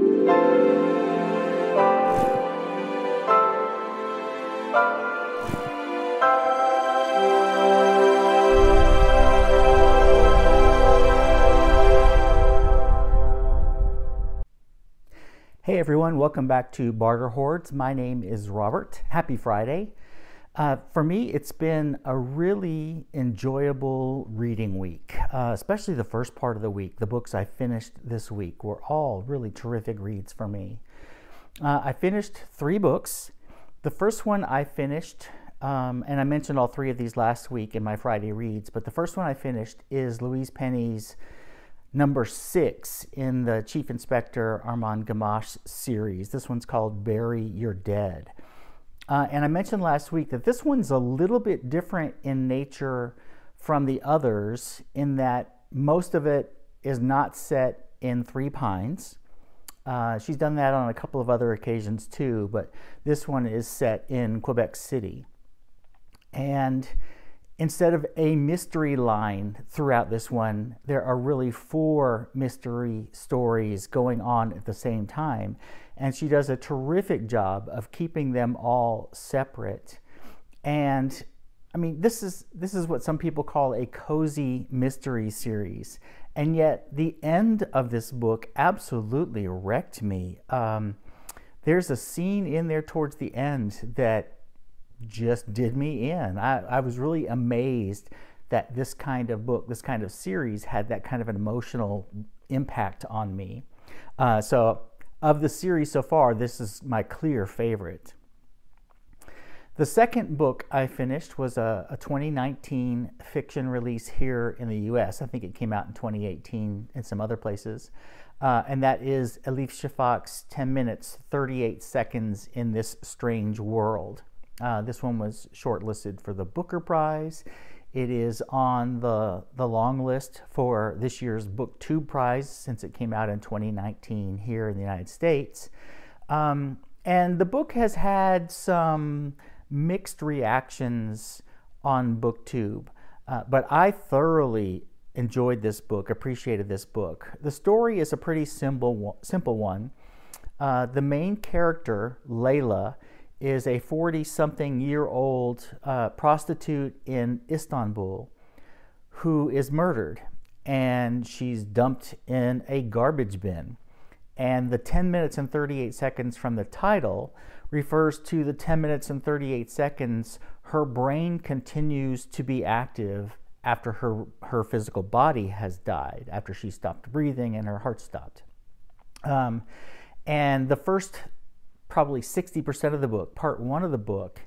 Hey everyone, welcome back to Barter Hordes. My name is Robert. Happy Friday. For me, it's been a really enjoyable reading week, especially the first part of the week. The books I finished this week were all really terrific reads for me. I finished 3 books. The first one I finished, and I mentioned all 3 of these last week in my Friday reads, but the first one I finished is Louise Penny's number 6 in the Chief Inspector Armand Gamache series. This one's called Bury Your Dead. And I mentioned last week that this one's a little bit different in nature from the others in that most of it is not set in Three Pines. She's done that on a couple of other occasions too, but this one is set in Quebec City. And instead of a mystery line throughout this one, there are really 4 mystery stories going on at the same time. And she does a terrific job of keeping them all separate. And I mean, this is what some people call a cozy mystery series. And yet the end of this book absolutely wrecked me. There's a scene in there towards the end that just did me in. I was really amazed that this kind of book, this kind of series had that kind of an emotional impact on me. So of the series so far, this is my clear favorite. The second book I finished was a 2019 fiction release here in the US. I think it came out in 2018 in some other places. And that is Elif Shafak's 10 minutes, 38 seconds in this strange world. This one was shortlisted for the Booker Prize. It is on the long list for this year's BookTube Prize since it came out in 2019 here in the United States. And the book has had some mixed reactions on BookTube, but I thoroughly enjoyed this book, appreciated this book. The story is a pretty simple one. The main character, Layla, is a 40-something-year-old prostitute in Istanbul who is murdered, and she's dumped in a garbage bin. And the 10 minutes and 38 seconds from the title refers to the 10 minutes and 38 seconds her brain continues to be active after her physical body has died, after she stopped breathing and her heart stopped. And the first probably 60% of the book, part 1 of the book,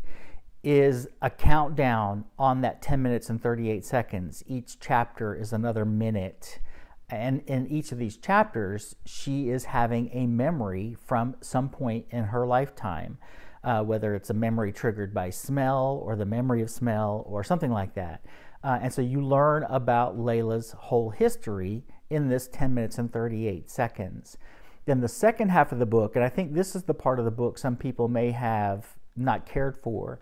is a countdown on that 10 minutes and 38 seconds. Each chapter is another minute. And in each of these chapters, she is having a memory from some point in her lifetime, whether it's a memory triggered by smell or the memory of smell or something like that. And so you learn about Layla's whole history in this 10 minutes and 38 seconds. Then the second half of the book, and I think this is the part of the book some people may have not cared for,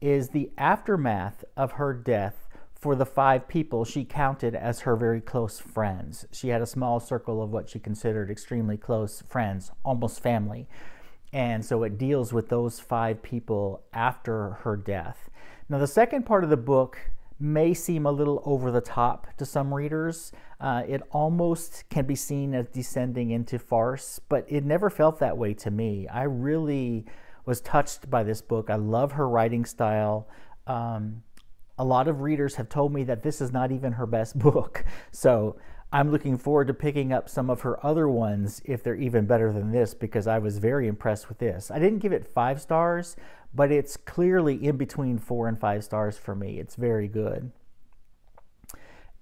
is the aftermath of her death for the 5 people she counted as her very close friends. She had a small circle of what she considered extremely close friends, almost family. And so it deals with those 5 people after her death. Now the second part of the book may seem a little over the top to some readers. It almost can be seen as descending into farce, but it never felt that way to me. I really was touched by this book. I love her writing style. A lot of readers have told me that this is not even her best book. So I'm looking forward to picking up some of her other ones if they're even better than this, because I was very impressed with this. I didn't give it 5 stars, but it's clearly in between 4 and 5 stars for me. It's very good.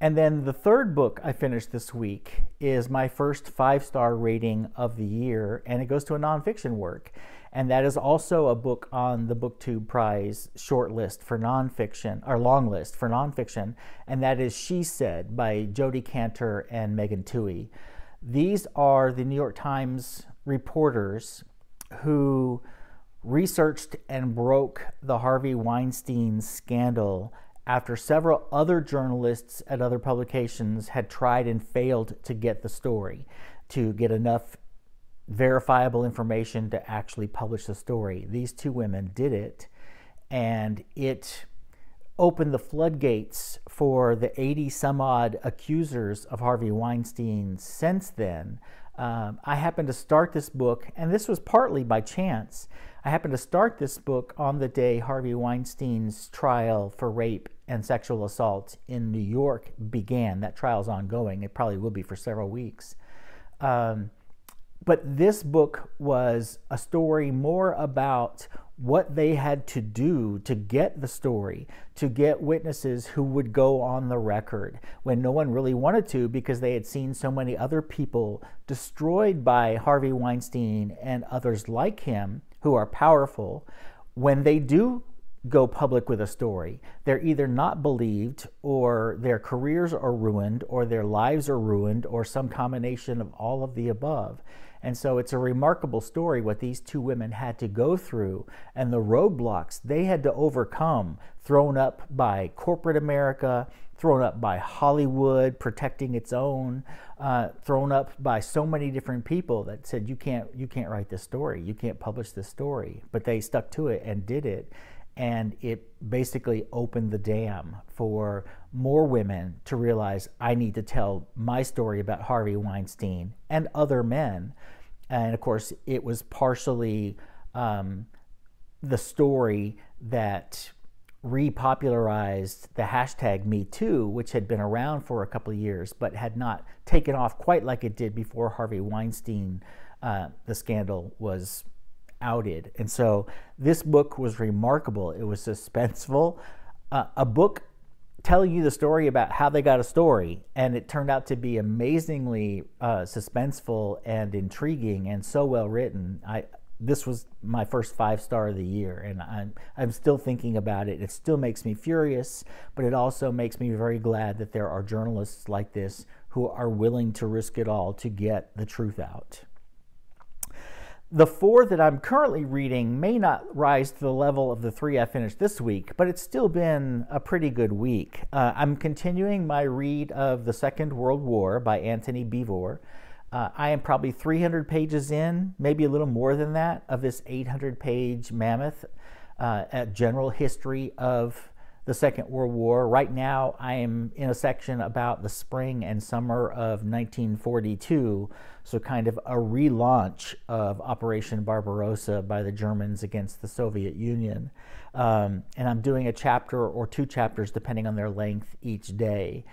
And then the third book I finished this week is my first 5-star rating of the year, and it goes to a nonfiction work. And that is also a book on the BookTube Prize short list for nonfiction, or long list for nonfiction, and that is She Said by Jodi Kantor and Megan Twohey. These are the New York Times reporters who researched and broke the Harvey Weinstein scandal after several other journalists at other publications had tried and failed to get the story, to get enough verifiable information to actually publish the story. These two women did it, and it opened the floodgates for the 80 some odd accusers of Harvey Weinstein since then. I happened to start this book, and this was partly by chance. I happened to start this book on the day Harvey Weinstein's trial for rape and sexual assault in New York began. That trial's ongoing. It probably will be for several weeks. But this book was a story more about what they had to do to get the story, to get witnesses who would go on the record when no one really wanted to, because they had seen so many other people destroyed by Harvey Weinstein and others like him who are powerful. When they do go public with a story, they're either not believed, or their careers are ruined, or their lives are ruined, or some combination of all of the above. And so it's a remarkable story what these two women had to go through, and the roadblocks they had to overcome, thrown up by corporate America, thrown up by Hollywood protecting its own, thrown up by so many different people that said, you can't write this story, you can't publish this story. But they stuck to it and did it. And it basically opened the dam for more women to realize, I need to tell my story about Harvey Weinstein and other men. And of course, it was partially the story that repopularized the hashtag #MeToo, which had been around for a couple of years, but had not taken off quite like it did before Harvey Weinstein, the scandal was outed. And so this book was remarkable. It was suspenseful. A book telling you the story about how they got a story, and it turned out to be amazingly suspenseful and intriguing and so well written. This was my first 5-star of the year, and I'm still thinking about it. It still makes me furious, but it also makes me very glad that there are journalists like this who are willing to risk it all to get the truth out. The 4 that I'm currently reading may not rise to the level of the 3 I finished this week, but it's still been a pretty good week. I'm continuing my read of The Second World War by Antony Beevor. I am probably 300 pages in, maybe a little more than that, of this 800-page mammoth general history of the Second World War. Right now, I am in a section about the spring and summer of 1942, so kind of a relaunch of Operation Barbarossa by the Germans against the Soviet Union. And I'm doing a chapter or 2 chapters, depending on their length, each day.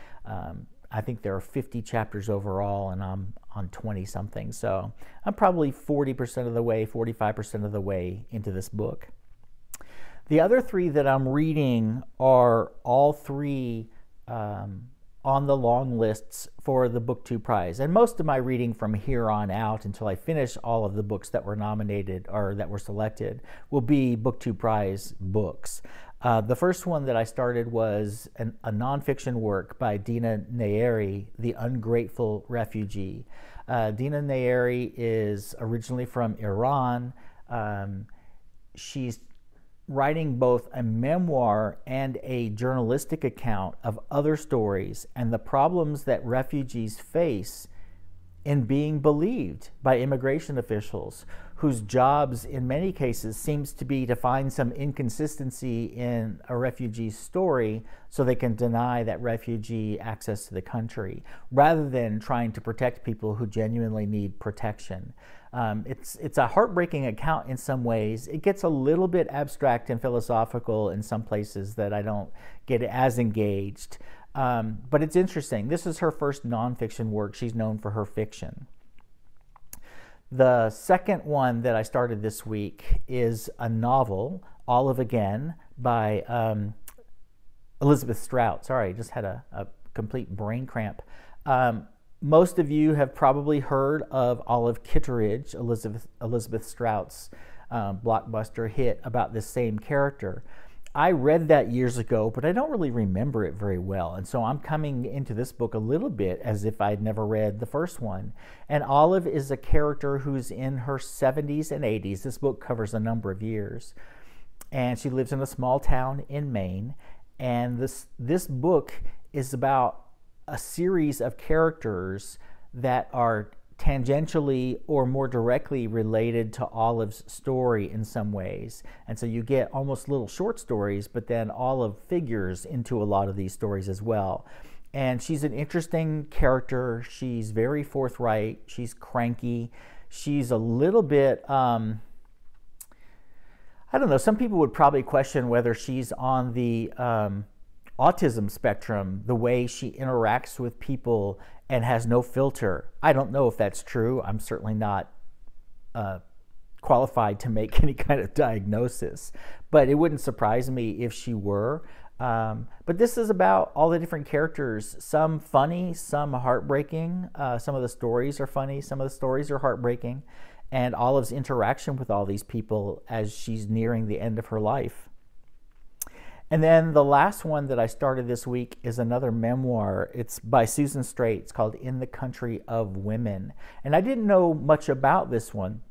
I think there are 50 chapters overall, and I'm on 20-something. So I'm probably 40% of the way, 45% of the way into this book. The other 3 that I'm reading are all 3 on the long lists for the BookTube Prize. And most of my reading from here on out, until I finish all of the books that were nominated or that were selected, will be BookTube Prize books. The first one that I started was a nonfiction work by Dina Nayeri, The Ungrateful Refugee. Dina Nayeri is originally from Iran. She's writing both a memoir and a journalistic account of other stories and the problems that refugees face in being believed by immigration officials, whose jobs in many cases seems to be to find some inconsistency in a refugee's story so they can deny that refugee access to the country, rather than trying to protect people who genuinely need protection. It's a heartbreaking account in some ways. It gets a little bit abstract and philosophical in some places that I don't get as engaged. But it's interesting. This is her first nonfiction work. She's known for her fiction. The second one that I started this week is a novel, Olive Again, by Elizabeth Strout. Sorry, I just had a complete brain cramp. Most of you have probably heard of Olive Kitteridge, Elizabeth Strout's blockbuster hit about this same character. I read that years ago, but I don't really remember it very well. And so I'm coming into this book a little bit as if I'd never read the first one. And Olive is a character who's in her 70s and 80s. This book covers a number of years. And she lives in a small town in Maine. And this book is about a series of characters that are tangentially or more directly related to Olive's story in some ways. And so you get almost little short stories, but then Olive figures into a lot of these stories as well. And she's an interesting character. She's very forthright. She's cranky. She's a little bit, I don't know, some people would probably question whether she's on the autism spectrum, the way she interacts with people and has no filter. I don't know if that's true. I'm certainly not qualified to make any kind of diagnosis, but it wouldn't surprise me if she were. But this is about all the different characters, some funny, some heartbreaking. Some of the stories are funny, some of the stories are heartbreaking, and Olive's interaction with all these people as she's nearing the end of her life. And then the last one that I started this week is another memoir. It's by Susan Strait. It's called In the Country of Women. And I didn't know much about this one.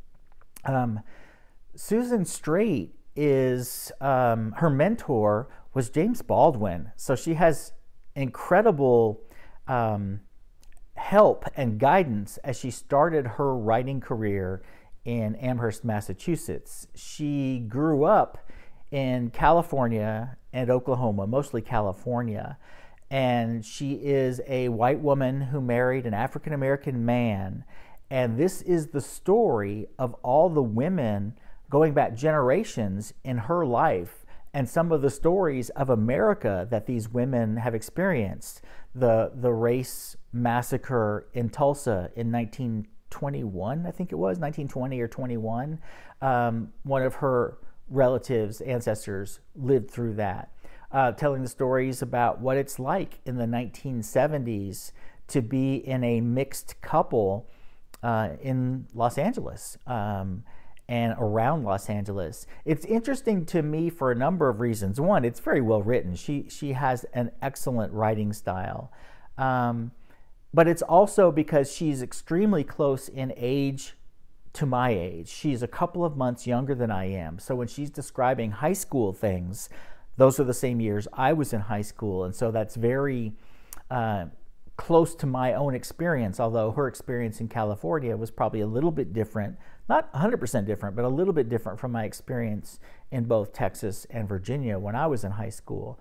Susan Strait is, her mentor was James Baldwin. So she has incredible help and guidance as she started her writing career in Amherst, Massachusetts. She grew up in California and Oklahoma, mostly California. And she is a white woman who married an African-American man. And this is the story of all the women going back generations in her life and some of the stories of America that these women have experienced. The race massacre in Tulsa in 1921, I think it was, 1920 or 21. One of her relatives, ancestors, lived through that, telling the stories about what it's like in the 1970s to be in a mixed couple in Los Angeles and around Los Angeles. It's interesting to me for a number of reasons. One, it's very well written. She has an excellent writing style. But it's also because she's extremely close in age to my age. She's a couple of months younger than I am. So when she's describing high school things, those are the same years I was in high school. And so that's very close to my own experience, although her experience in California was probably a little bit different, not 100% different, but a little bit different from my experience in both Texas and Virginia when I was in high school.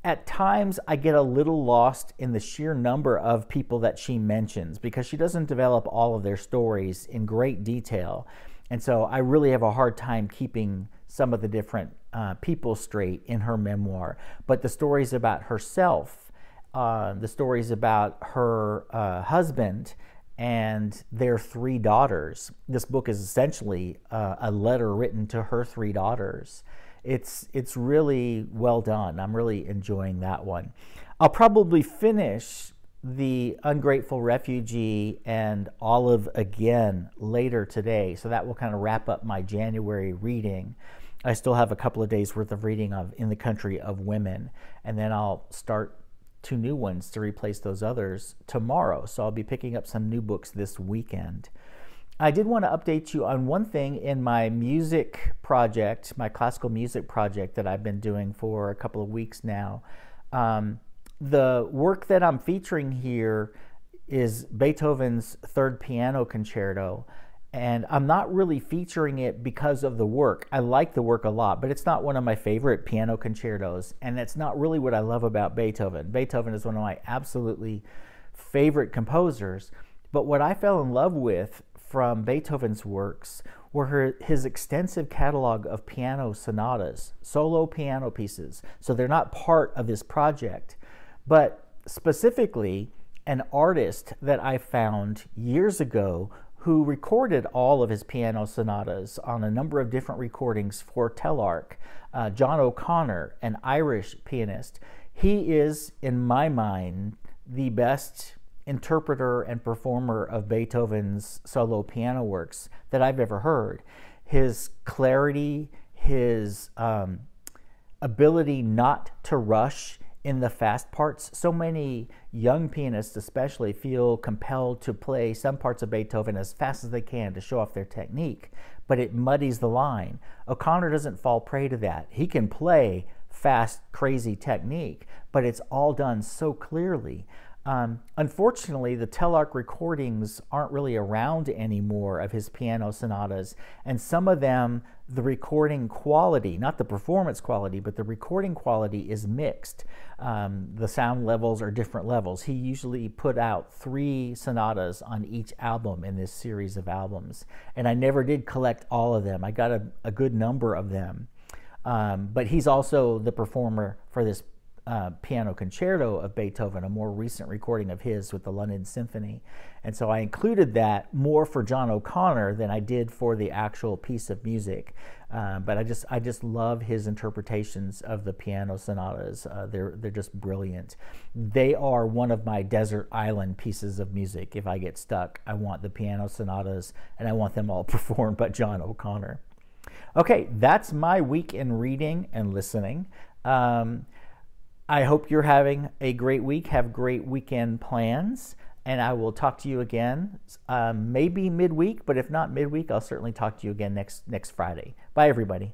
At times, I get a little lost in the sheer number of people that she mentions because she doesn't develop all of their stories in great detail. And so I really have a hard time keeping some of the different people straight in her memoir. But the stories about herself, the stories about her husband and their 3 daughters. This book is essentially a letter written to her 3 daughters. It's really well done. I'm really enjoying that one. I'll probably finish the Ungrateful Refugee and Olive again later today, so that will kind of wrap up my January reading. I still have a couple of days worth of reading of In the Country of Women, and then I'll start 2 new ones to replace those others tomorrow. So I'll be picking up some new books this weekend. I did want to update you on one thing in my music project, my classical music project that I've been doing for a couple of weeks now. The work that I'm featuring here is Beethoven's 3rd Piano Concerto, and I'm not really featuring it because of the work. I like the work a lot, but it's not one of my favorite piano concertos, and it's not really what I love about Beethoven. Beethoven is one of my absolutely favorite composers, but what I fell in love with from Beethoven's works were his extensive catalog of piano sonatas, solo piano pieces. So they're not part of this project, but specifically an artist that I found years ago who recorded all of his piano sonatas on a number of different recordings for Telarc, John O'Connor, an Irish pianist. He is, in my mind, the best interpreter and performer of Beethoven's solo piano works that I've ever heard. His clarity, his ability not to rush in the fast parts. So many young pianists especially feel compelled to play some parts of Beethoven as fast as they can to show off their technique, but it muddies the line. O'Connor doesn't fall prey to that. He can play fast, crazy technique, but it's all done so clearly. Unfortunately, the Tellark recordings aren't really around anymore of his piano sonatas, and some of them, the recording quality, not the performance quality, but the recording quality is mixed. The sound levels are different levels. He usually put out 3 sonatas on each album in this series of albums, and I never did collect all of them. I got a good number of them. But he's also the performer for this piano concerto of Beethoven, a more recent recording of his with the London Symphony. And so I included that more for John O'Connor than I did for the actual piece of music. But I just love his interpretations of the piano sonatas. They're just brilliant. They are one of my desert island pieces of music. If I get stuck, I want the piano sonatas, and I want them all performed by John O'Connor. Okay, that's my week in reading and listening. I hope you're having a great week. Have great weekend plans. And I will talk to you again, maybe midweek, but if not midweek, I'll certainly talk to you again next Friday. Bye, everybody.